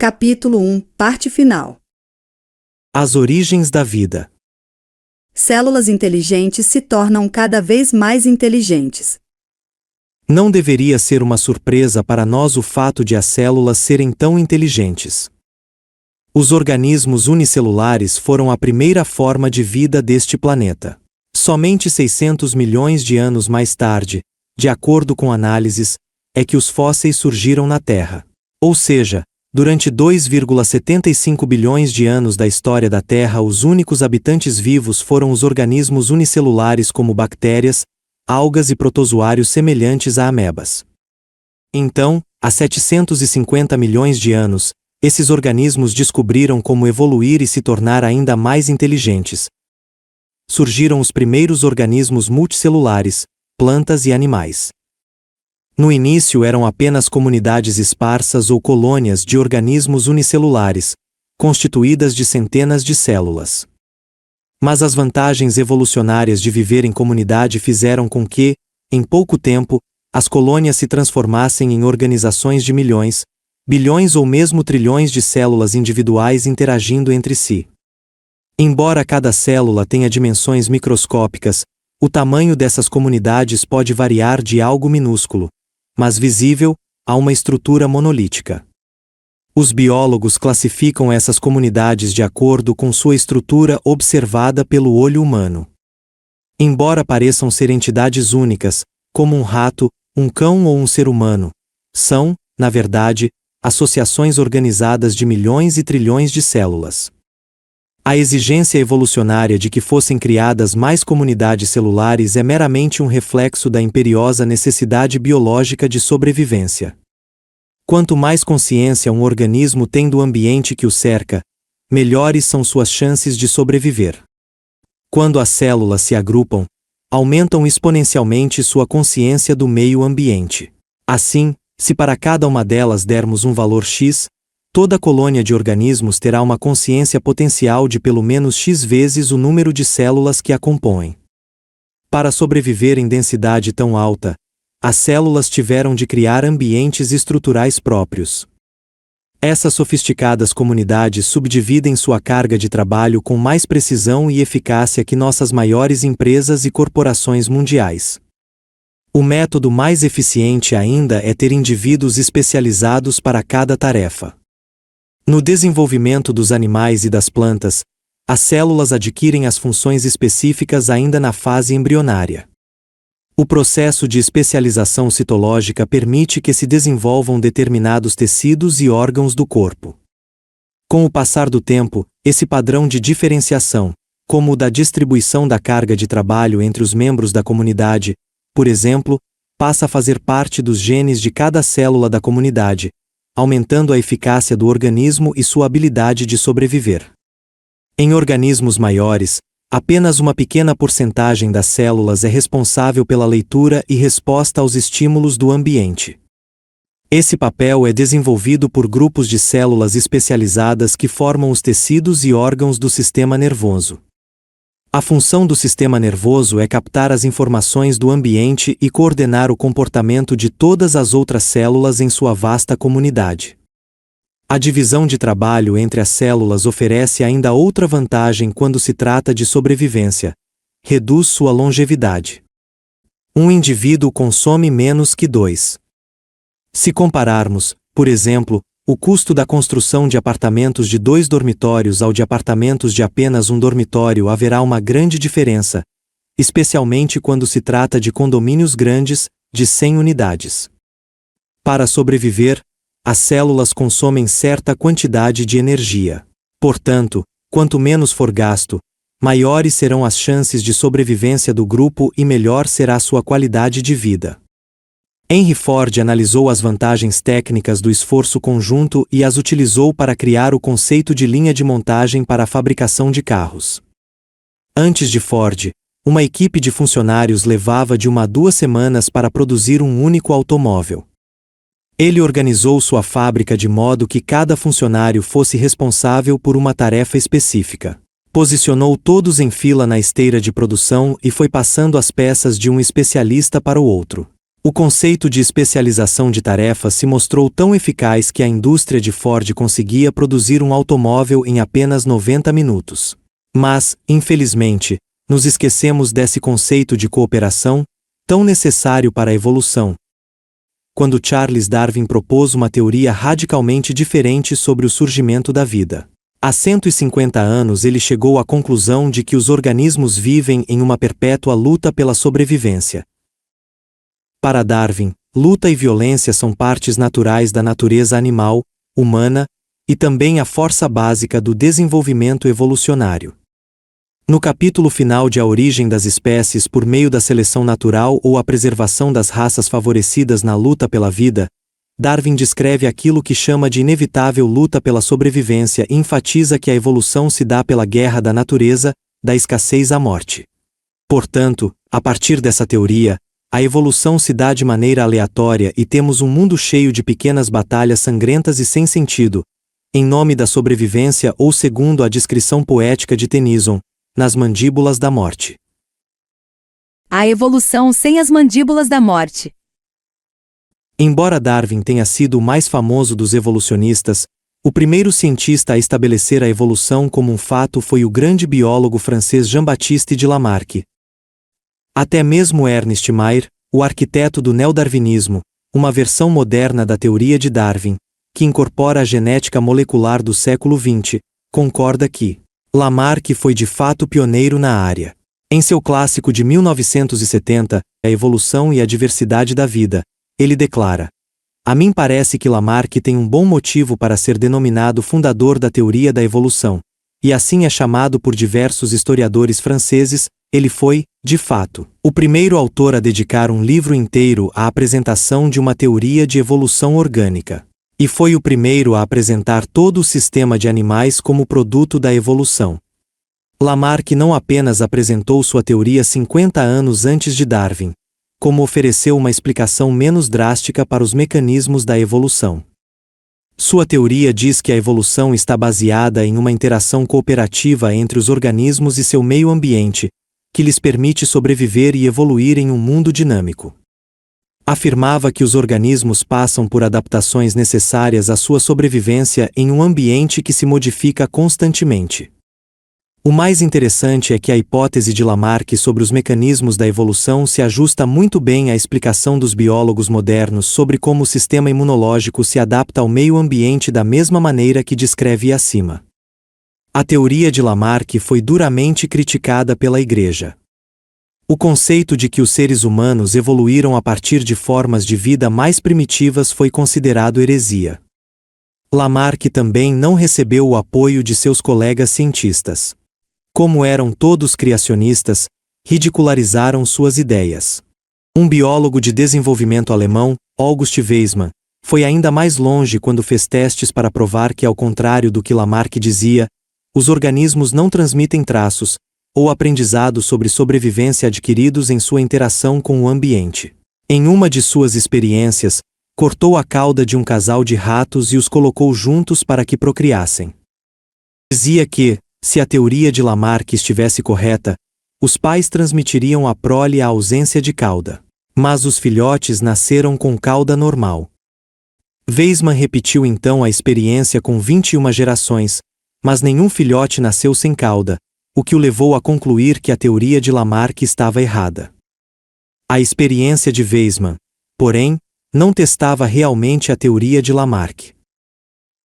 Capítulo 1, parte final. As origens da vida. Células inteligentes se tornam cada vez mais inteligentes. Não deveria ser uma surpresa para nós o fato de as células serem tão inteligentes. Os organismos unicelulares foram a primeira forma de vida deste planeta. Somente 600 milhões de anos mais tarde, de acordo com análises, é que os fósseis surgiram na Terra. Ou seja, durante 2,75 bilhões de anos da história da Terra, os únicos habitantes vivos foram os organismos unicelulares como bactérias, algas e protozoários semelhantes a amebas. Então, há 750 milhões de anos, esses organismos descobriram como evoluir e se tornar ainda mais inteligentes. Surgiram os primeiros organismos multicelulares, plantas e animais. No início eram apenas comunidades esparsas ou colônias de organismos unicelulares, constituídas de centenas de células. Mas as vantagens evolucionárias de viver em comunidade fizeram com que, em pouco tempo, as colônias se transformassem em organizações de milhões, bilhões ou mesmo trilhões de células individuais interagindo entre si. Embora cada célula tenha dimensões microscópicas, o tamanho dessas comunidades pode variar de algo minúsculo, mas visível, a uma estrutura monolítica. Os biólogos classificam essas comunidades de acordo com sua estrutura observada pelo olho humano. Embora pareçam ser entidades únicas, como um rato, um cão ou um ser humano, são, na verdade, associações organizadas de milhões e trilhões de células. A exigência evolucionária de que fossem criadas mais comunidades celulares é meramente um reflexo da imperiosa necessidade biológica de sobrevivência. Quanto mais consciência um organismo tem do ambiente que o cerca, melhores são suas chances de sobreviver. Quando as células se agrupam, aumentam exponencialmente sua consciência do meio ambiente. Assim, se para cada uma delas dermos um valor X, toda colônia de organismos terá uma consciência potencial de pelo menos X vezes o número de células que a compõem. Para sobreviver em densidade tão alta, as células tiveram de criar ambientes estruturais próprios. Essas sofisticadas comunidades subdividem sua carga de trabalho com mais precisão e eficácia que nossas maiores empresas e corporações mundiais. O método mais eficiente ainda é ter indivíduos especializados para cada tarefa. No desenvolvimento dos animais e das plantas, as células adquirem as funções específicas ainda na fase embrionária. O processo de especialização citológica permite que se desenvolvam determinados tecidos e órgãos do corpo. Com o passar do tempo, esse padrão de diferenciação, como o da distribuição da carga de trabalho entre os membros da comunidade, por exemplo, passa a fazer parte dos genes de cada célula da comunidade, aumentando a eficácia do organismo e sua habilidade de sobreviver. Em organismos maiores, apenas uma pequena porcentagem das células é responsável pela leitura e resposta aos estímulos do ambiente. Esse papel é desenvolvido por grupos de células especializadas que formam os tecidos e órgãos do sistema nervoso. A função do sistema nervoso é captar as informações do ambiente e coordenar o comportamento de todas as outras células em sua vasta comunidade. A divisão de trabalho entre as células oferece ainda outra vantagem quando se trata de sobrevivência: reduz sua longevidade. Um indivíduo consome menos que dois. Se compararmos, por exemplo, o custo da construção de apartamentos de 2 dormitórios ao de apartamentos de apenas um dormitório, haverá uma grande diferença, especialmente quando se trata de condomínios grandes, de 100 unidades. Para sobreviver, as células consomem certa quantidade de energia. Portanto, quanto menos for gasto, maiores serão as chances de sobrevivência do grupo e melhor será sua qualidade de vida. Henry Ford analisou as vantagens técnicas do esforço conjunto e as utilizou para criar o conceito de linha de montagem para a fabricação de carros. Antes de Ford, uma equipe de funcionários levava de 1 a 2 semanas para produzir um único automóvel. Ele organizou sua fábrica de modo que cada funcionário fosse responsável por uma tarefa específica. Posicionou todos em fila na esteira de produção e foi passando as peças de um especialista para o outro. O conceito de especialização de tarefas se mostrou tão eficaz que a indústria de Ford conseguia produzir um automóvel em apenas 90 minutos. Mas, infelizmente, nos esquecemos desse conceito de cooperação, tão necessário para a evolução. Quando Charles Darwin propôs uma teoria radicalmente diferente sobre o surgimento da vida. Há 150 anos ele chegou à conclusão de que os organismos vivem em uma perpétua luta pela sobrevivência. Para Darwin, luta e violência são partes naturais da natureza animal, humana, e também a força básica do desenvolvimento evolucionário. No capítulo final de A Origem das Espécies por meio da seleção natural ou a preservação das raças favorecidas na luta pela vida, Darwin descreve aquilo que chama de inevitável luta pela sobrevivência e enfatiza que a evolução se dá pela guerra da natureza, da escassez à morte. Portanto, a partir dessa teoria, a evolução se dá de maneira aleatória e temos um mundo cheio de pequenas batalhas sangrentas e sem sentido, em nome da sobrevivência ou segundo a descrição poética de Tennyson, nas mandíbulas da morte. A evolução sem as mandíbulas da morte. Embora Darwin tenha sido o mais famoso dos evolucionistas, o primeiro cientista a estabelecer a evolução como um fato foi o grande biólogo francês Jean-Baptiste de Lamarck. Até mesmo Ernest Mayr, o arquiteto do neodarwinismo, uma versão moderna da teoria de Darwin, que incorpora a genética molecular do século XX, concorda que Lamarck foi de fato pioneiro na área. Em seu clássico de 1970, A Evolução e a Diversidade da Vida, ele declara: "A mim parece que Lamarck tem um bom motivo para ser denominado fundador da teoria da evolução, e assim é chamado por diversos historiadores franceses. Ele foi, de fato, o primeiro autor a dedicar um livro inteiro à apresentação de uma teoria de evolução orgânica. E foi o primeiro a apresentar todo o sistema de animais como produto da evolução." Lamarck não apenas apresentou sua teoria 50 anos antes de Darwin, como ofereceu uma explicação menos drástica para os mecanismos da evolução. Sua teoria diz que a evolução está baseada em uma interação cooperativa entre os organismos e seu meio ambiente, que lhes permite sobreviver e evoluir em um mundo dinâmico. Afirmava que os organismos passam por adaptações necessárias à sua sobrevivência em um ambiente que se modifica constantemente. O mais interessante é que a hipótese de Lamarck sobre os mecanismos da evolução se ajusta muito bem à explicação dos biólogos modernos sobre como o sistema imunológico se adapta ao meio ambiente da mesma maneira que descrevi acima. A teoria de Lamarck foi duramente criticada pela Igreja. O conceito de que os seres humanos evoluíram a partir de formas de vida mais primitivas foi considerado heresia. Lamarck também não recebeu o apoio de seus colegas cientistas. Como eram todos criacionistas, ridicularizaram suas ideias. Um biólogo de desenvolvimento alemão, August Weismann, foi ainda mais longe quando fez testes para provar que, ao contrário do que Lamarck dizia, os organismos não transmitem traços, ou aprendizados sobre sobrevivência adquiridos em sua interação com o ambiente. Em uma de suas experiências, cortou a cauda de um casal de ratos e os colocou juntos para que procriassem. Dizia que, se a teoria de Lamarck estivesse correta, os pais transmitiriam à prole a ausência de cauda. Mas os filhotes nasceram com cauda normal. Weismann repetiu então a experiência com 21 gerações, mas nenhum filhote nasceu sem cauda, o que o levou a concluir que a teoria de Lamarck estava errada. A experiência de Weismann, porém, não testava realmente a teoria de Lamarck.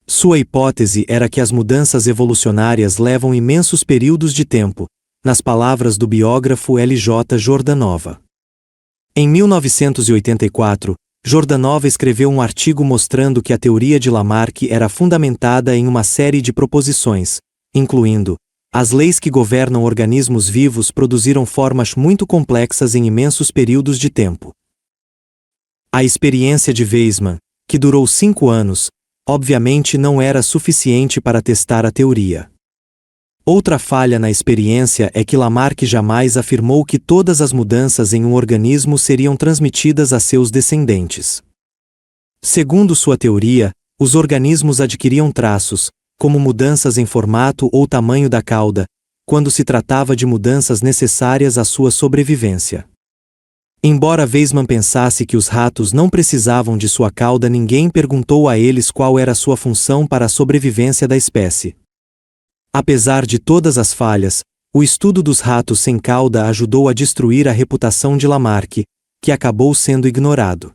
Sua hipótese era que as mudanças evolucionárias levam imensos períodos de tempo, nas palavras do biógrafo L.J. Jordanova. Em 1984, Jordanova escreveu um artigo mostrando que a teoria de Lamarck era fundamentada em uma série de proposições, incluindo: as leis que governam organismos vivos produziram formas muito complexas em imensos períodos de tempo. A experiência de Weismann, que durou 5 anos, obviamente não era suficiente para testar a teoria. Outra falha na experiência é que Lamarck jamais afirmou que todas as mudanças em um organismo seriam transmitidas a seus descendentes. Segundo sua teoria, os organismos adquiriam traços, como mudanças em formato ou tamanho da cauda, quando se tratava de mudanças necessárias à sua sobrevivência. Embora Weismann pensasse que os ratos não precisavam de sua cauda, ninguém perguntou a eles qual era sua função para a sobrevivência da espécie. Apesar de todas as falhas, o estudo dos ratos sem cauda ajudou a destruir a reputação de Lamarck, que acabou sendo ignorado.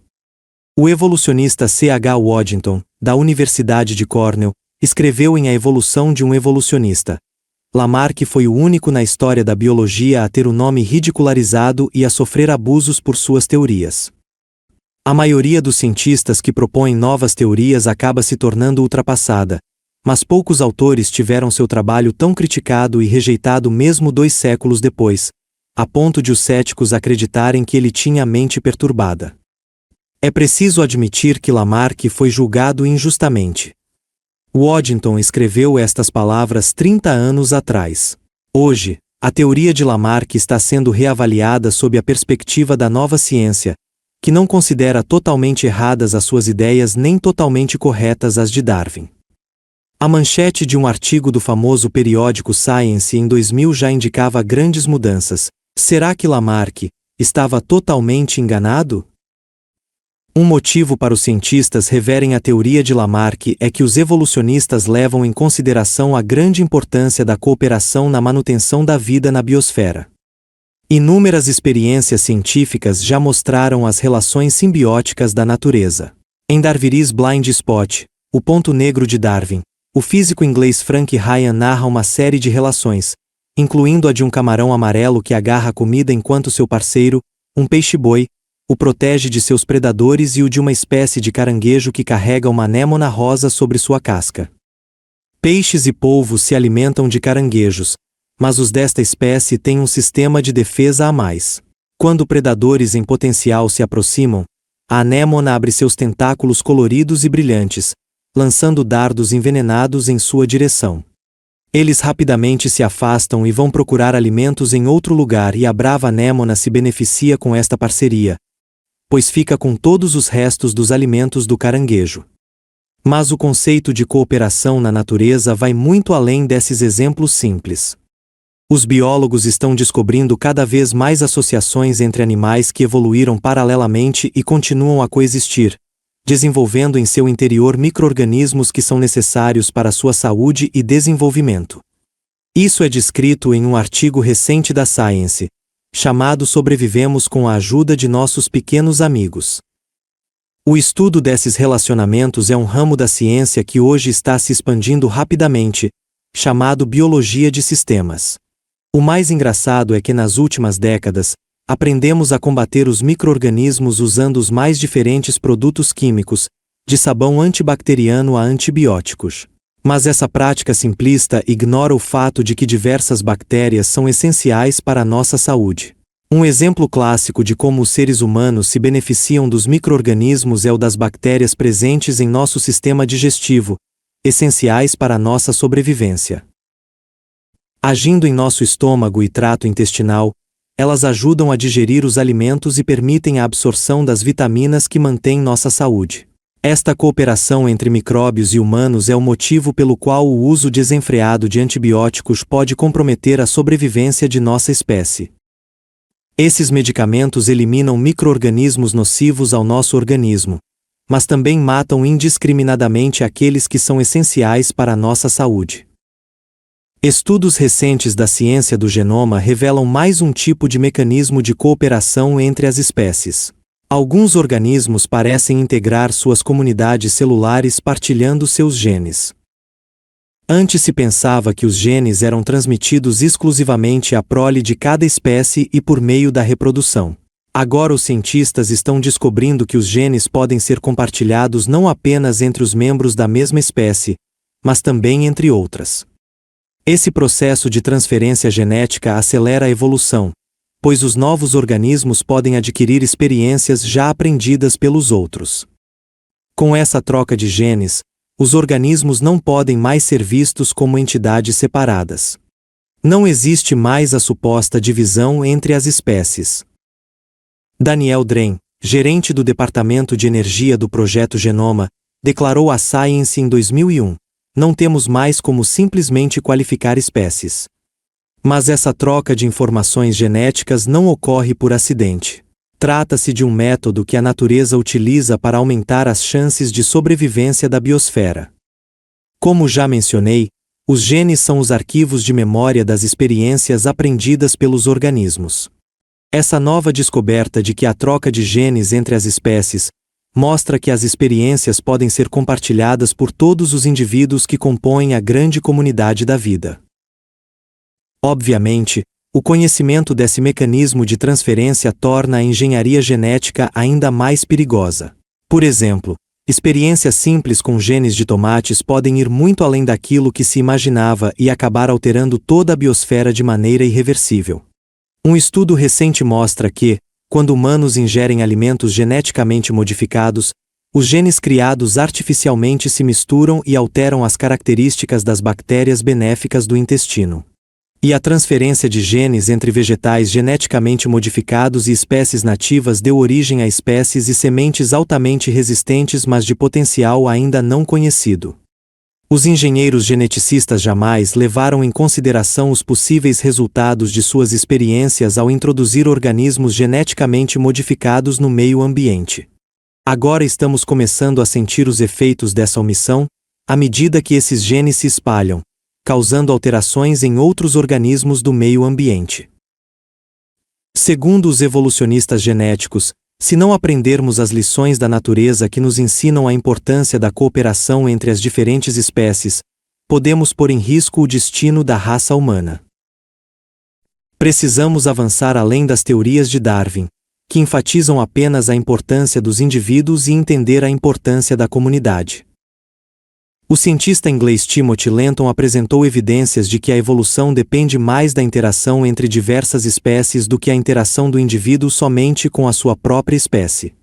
O evolucionista C. H. Waddington, da Universidade de Cornell, escreveu em A Evolução de um Evolucionista: Lamarck foi o único na história da biologia a ter o nome ridicularizado e a sofrer abusos por suas teorias. A maioria dos cientistas que propõem novas teorias acaba se tornando ultrapassada, mas poucos autores tiveram seu trabalho tão criticado e rejeitado mesmo 2 séculos depois, a ponto de os céticos acreditarem que ele tinha a mente perturbada. É preciso admitir que Lamarck foi julgado injustamente. Waddington escreveu estas palavras 30 anos atrás. Hoje, a teoria de Lamarck está sendo reavaliada sob a perspectiva da nova ciência, que não considera totalmente erradas as suas ideias nem totalmente corretas as de Darwin. A manchete de um artigo do famoso periódico Science em 2000 já indicava grandes mudanças. Será que Lamarck estava totalmente enganado? Um motivo para os cientistas reverem a teoria de Lamarck é que os evolucionistas levam em consideração a grande importância da cooperação na manutenção da vida na biosfera. Inúmeras experiências científicas já mostraram as relações simbióticas da natureza. Em Darwin's Blind Spot, O Ponto Negro de Darwin, o físico inglês Frank Ryan narra uma série de relações, incluindo a de um camarão amarelo que agarra a comida enquanto seu parceiro, um peixe-boi, o protege de seus predadores, e o de uma espécie de caranguejo que carrega uma anêmona rosa sobre sua casca. Peixes e polvos se alimentam de caranguejos, mas os desta espécie têm um sistema de defesa a mais. Quando predadores em potencial se aproximam, a anêmona abre seus tentáculos coloridos e brilhantes, lançando dardos envenenados em sua direção. Eles rapidamente se afastam e vão procurar alimentos em outro lugar, e a brava anêmona se beneficia com esta parceria, pois fica com todos os restos dos alimentos do caranguejo. Mas o conceito de cooperação na natureza vai muito além desses exemplos simples. Os biólogos estão descobrindo cada vez mais associações entre animais que evoluíram paralelamente e continuam a coexistir, desenvolvendo em seu interior micro-organismos que são necessários para sua saúde e desenvolvimento. Isso é descrito em um artigo recente da Science, chamado Sobrevivemos com a ajuda de nossos pequenos amigos. O estudo desses relacionamentos é um ramo da ciência que hoje está se expandindo rapidamente, chamado biologia de sistemas. O mais engraçado é que nas últimas décadas, aprendemos a combater os micro-organismos usando os mais diferentes produtos químicos, de sabão antibacteriano a antibióticos. Mas essa prática simplista ignora o fato de que diversas bactérias são essenciais para a nossa saúde. Um exemplo clássico de como os seres humanos se beneficiam dos micro-organismos é o das bactérias presentes em nosso sistema digestivo, essenciais para a nossa sobrevivência. Agindo em nosso estômago e trato intestinal, elas ajudam a digerir os alimentos e permitem a absorção das vitaminas que mantêm nossa saúde. Esta cooperação entre micróbios e humanos é o motivo pelo qual o uso desenfreado de antibióticos pode comprometer a sobrevivência de nossa espécie. Esses medicamentos eliminam micro-organismos nocivos ao nosso organismo, mas também matam indiscriminadamente aqueles que são essenciais para a nossa saúde. Estudos recentes da ciência do genoma revelam mais um tipo de mecanismo de cooperação entre as espécies. Alguns organismos parecem integrar suas comunidades celulares partilhando seus genes. Antes se pensava que os genes eram transmitidos exclusivamente à prole de cada espécie e por meio da reprodução. Agora os cientistas estão descobrindo que os genes podem ser compartilhados não apenas entre os membros da mesma espécie, mas também entre outras. Esse processo de transferência genética acelera a evolução, pois os novos organismos podem adquirir experiências já aprendidas pelos outros. Com essa troca de genes, os organismos não podem mais ser vistos como entidades separadas. Não existe mais a suposta divisão entre as espécies. Daniel Dren, gerente do Departamento de Energia do Projeto Genoma, declarou à Science em 2001: "Não temos mais como simplesmente qualificar espécies. Mas essa troca de informações genéticas não ocorre por acidente. Trata-se de um método que a natureza utiliza para aumentar as chances de sobrevivência da biosfera. Como já mencionei, os genes são os arquivos de memória das experiências aprendidas pelos organismos. Essa nova descoberta de que a troca de genes entre as espécies mostra que as experiências podem ser compartilhadas por todos os indivíduos que compõem a grande comunidade da vida. Obviamente, o conhecimento desse mecanismo de transferência torna a engenharia genética ainda mais perigosa. Por exemplo, experiências simples com genes de tomates podem ir muito além daquilo que se imaginava e acabar alterando toda a biosfera de maneira irreversível. Um estudo recente mostra que, quando humanos ingerem alimentos geneticamente modificados, os genes criados artificialmente se misturam e alteram as características das bactérias benéficas do intestino. E a transferência de genes entre vegetais geneticamente modificados e espécies nativas deu origem a espécies e sementes altamente resistentes, mas de potencial ainda não conhecido. Os engenheiros geneticistas jamais levaram em consideração os possíveis resultados de suas experiências ao introduzir organismos geneticamente modificados no meio ambiente. Agora estamos começando a sentir os efeitos dessa omissão, à medida que esses genes se espalham, causando alterações em outros organismos do meio ambiente. Segundo os evolucionistas genéticos, se não aprendermos as lições da natureza que nos ensinam a importância da cooperação entre as diferentes espécies, podemos pôr em risco o destino da raça humana. Precisamos avançar além das teorias de Darwin, que enfatizam apenas a importância dos indivíduos e entender a importância da comunidade. O cientista inglês Timothy Lenton apresentou evidências de que a evolução depende mais da interação entre diversas espécies do que a interação do indivíduo somente com a sua própria espécie.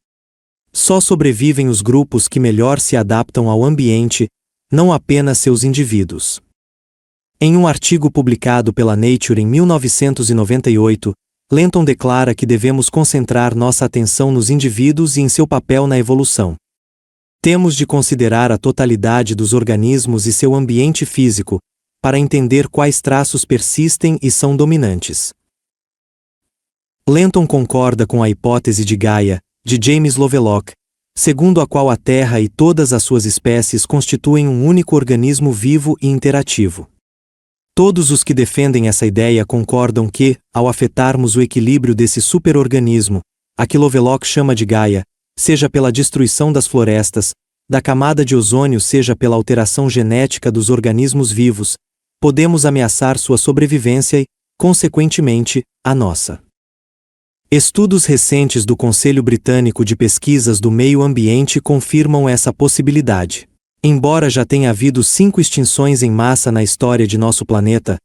Só sobrevivem os grupos que melhor se adaptam ao ambiente, não apenas seus indivíduos. Em um artigo publicado pela Nature em 1998, Lenton declara que devemos concentrar nossa atenção nos indivíduos e em seu papel na evolução. Temos de considerar a totalidade dos organismos e seu ambiente físico, para entender quais traços persistem e são dominantes. Lenton concorda com a hipótese de Gaia, de James Lovelock, segundo a qual a Terra e todas as suas espécies constituem um único organismo vivo e interativo. Todos os que defendem essa ideia concordam que, ao afetarmos o equilíbrio desse superorganismo, a que Lovelock chama de Gaia, seja pela destruição das florestas, da camada de ozônio, seja pela alteração genética dos organismos vivos, podemos ameaçar sua sobrevivência e, consequentemente, a nossa. Estudos recentes do Conselho Britânico de Pesquisas do Meio Ambiente confirmam essa possibilidade. Embora já tenha havido 5 extinções em massa na história de nosso planeta,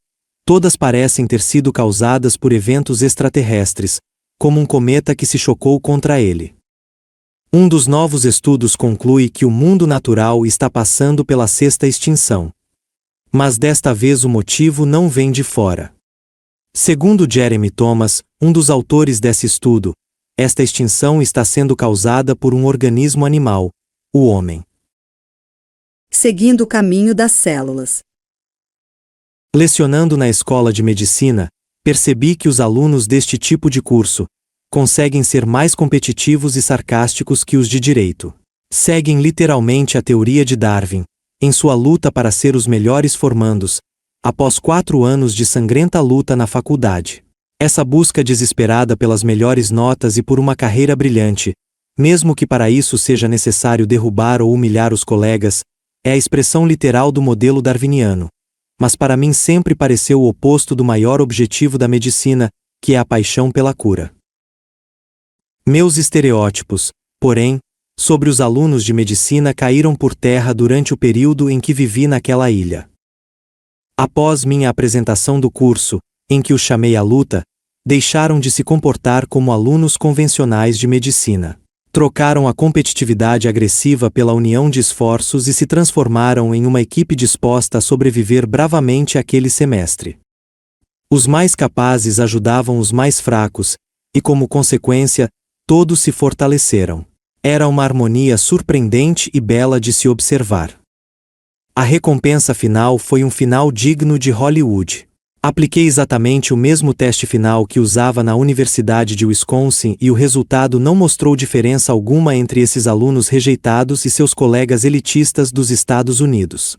todas parecem ter sido causadas por eventos extraterrestres, como um cometa que se chocou contra ele. Um dos novos estudos conclui que o mundo natural está passando pela 6ª extinção. Mas desta vez o motivo não vem de fora. Segundo Jeremy Thomas, um dos autores desse estudo, esta extinção está sendo causada por um organismo animal, o homem. Seguindo o caminho das células. Lecionando na escola de medicina, percebi que os alunos deste tipo de curso conseguem ser mais competitivos e sarcásticos que os de direito. Seguem literalmente a teoria de Darwin, em sua luta para ser os melhores formandos, após 4 anos de sangrenta luta na faculdade. Essa busca desesperada pelas melhores notas e por uma carreira brilhante, mesmo que para isso seja necessário derrubar ou humilhar os colegas, é a expressão literal do modelo darwiniano. Mas para mim sempre pareceu o oposto do maior objetivo da medicina, que é a paixão pela cura. Meus estereótipos, porém, sobre os alunos de medicina caíram por terra durante o período em que vivi naquela ilha. Após minha apresentação do curso, em que os chamei à luta, deixaram de se comportar como alunos convencionais de medicina. Trocaram a competitividade agressiva pela união de esforços e se transformaram em uma equipe disposta a sobreviver bravamente aquele semestre. Os mais capazes ajudavam os mais fracos, e como consequência, todos se fortaleceram. Era uma harmonia surpreendente e bela de se observar. A recompensa final foi um final digno de Hollywood. Apliquei exatamente o mesmo teste final que usava na Universidade de Wisconsin e o resultado não mostrou diferença alguma entre esses alunos rejeitados e seus colegas elitistas dos Estados Unidos.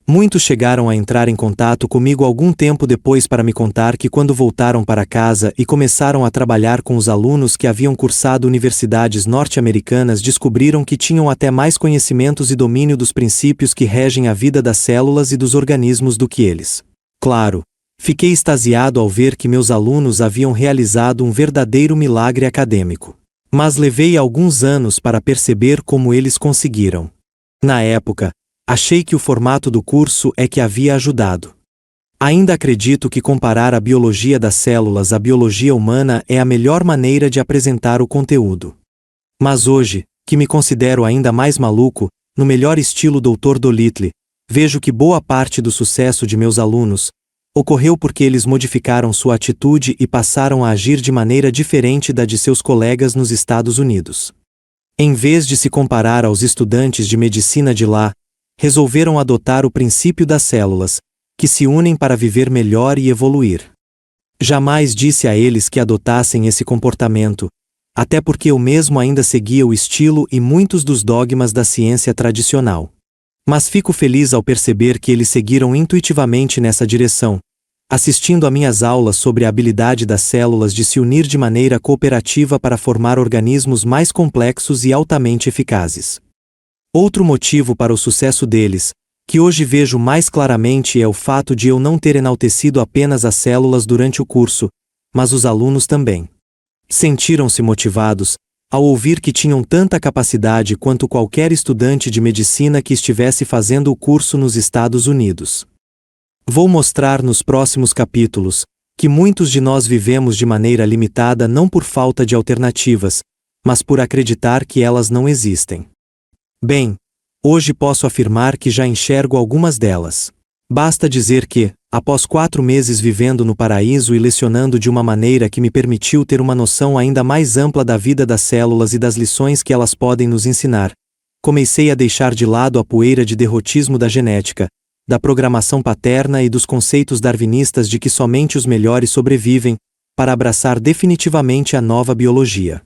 Muitos chegaram a entrar em contato comigo algum tempo depois para me contar que quando voltaram para casa e começaram a trabalhar com os alunos que haviam cursado universidades norte-americanas, descobriram que tinham até mais conhecimentos e domínio dos princípios que regem a vida das células e dos organismos do que eles. Claro, fiquei extasiado ao ver que meus alunos haviam realizado um verdadeiro milagre acadêmico. Mas levei alguns anos para perceber como eles conseguiram. Na época, achei que o formato do curso é que havia ajudado. Ainda acredito que comparar a biologia das células à biologia humana é a melhor maneira de apresentar o conteúdo. Mas hoje, que me considero ainda mais maluco, no melhor estilo Dr. Dolittle, vejo que boa parte do sucesso de meus alunos ocorreu porque eles modificaram sua atitude e passaram a agir de maneira diferente da de seus colegas nos Estados Unidos. Em vez de se comparar aos estudantes de medicina de lá, resolveram adotar o princípio das células, que se unem para viver melhor e evoluir. Jamais disse a eles que adotassem esse comportamento, até porque eu mesmo ainda seguia o estilo e muitos dos dogmas da ciência tradicional. Mas fico feliz ao perceber que eles seguiram intuitivamente nessa direção, assistindo a minhas aulas sobre a habilidade das células de se unir de maneira cooperativa para formar organismos mais complexos e altamente eficazes. Outro motivo para o sucesso deles, que hoje vejo mais claramente, é o fato de eu não ter enaltecido apenas as células durante o curso, mas os alunos também. Sentiram-se motivados ao ouvir que tinham tanta capacidade quanto qualquer estudante de medicina que estivesse fazendo o curso nos Estados Unidos. Vou mostrar nos próximos capítulos que muitos de nós vivemos de maneira limitada não por falta de alternativas, mas por acreditar que elas não existem. Bem, hoje posso afirmar que já enxergo algumas delas. Basta dizer que, após 4 meses vivendo no paraíso e lecionando de uma maneira que me permitiu ter uma noção ainda mais ampla da vida das células e das lições que elas podem nos ensinar, comecei a deixar de lado a poeira de derrotismo da genética, da programação paterna e dos conceitos darwinistas de que somente os melhores sobrevivem, para abraçar definitivamente a nova biologia.